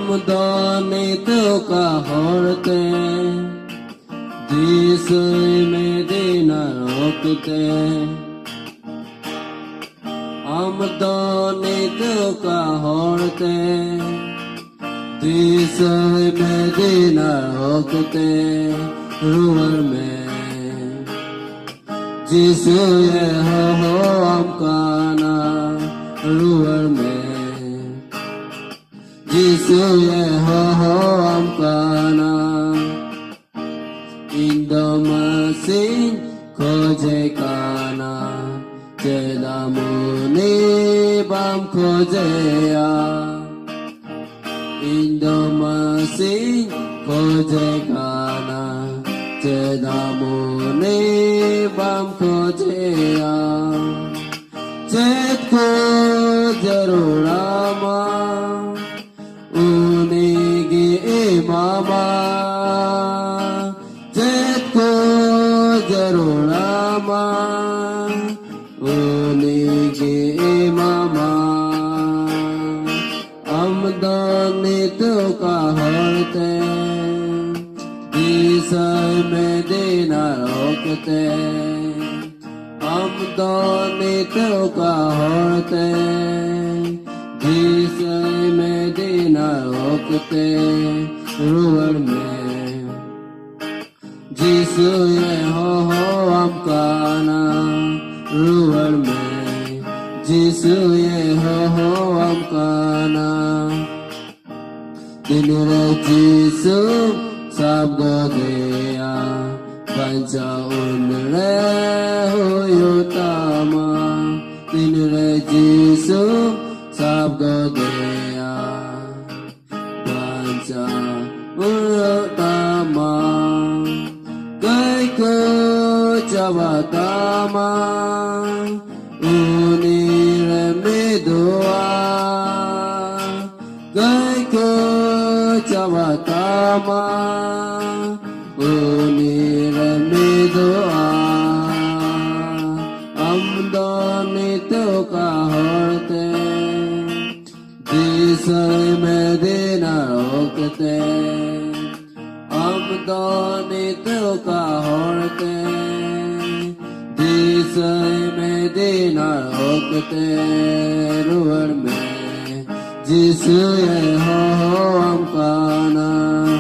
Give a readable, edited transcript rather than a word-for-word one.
Amdani tuka horte, Disui Medina rokte. Amdani tuka horte, Disui Medina rokte. Ruwar mein, Jisu ye ho amkana. Ruwar mein, Jisu ye ho amkana. Indomasin khoje kana, Jedamuni bam khoje ya. Indomasin khoje kana, Jedamuni bam khoje ya. Chet ko jarurama, unigi imama. Chet ko jarurama, unigi imama. Amdani tuka horte, Disai Medina rokte. Amdani tuka horte, Disai Medina rokte. Ruwar mein, Jisu ye ho amkana. Ruwar mein, Jisu ye ho amkana. Dinre Jisu sabgo deya, Pancha unre huyutama. Dinre Jisu sabgo deya, Pancha unrutama. Gaiko chavatama, unire midua. Gaiko chavatama, unire midua. Amdani tuka horte, Disai Medina rokte. Amdani tuka horte, Disai Medina rokte. Ruwar mein, Jisu ye ho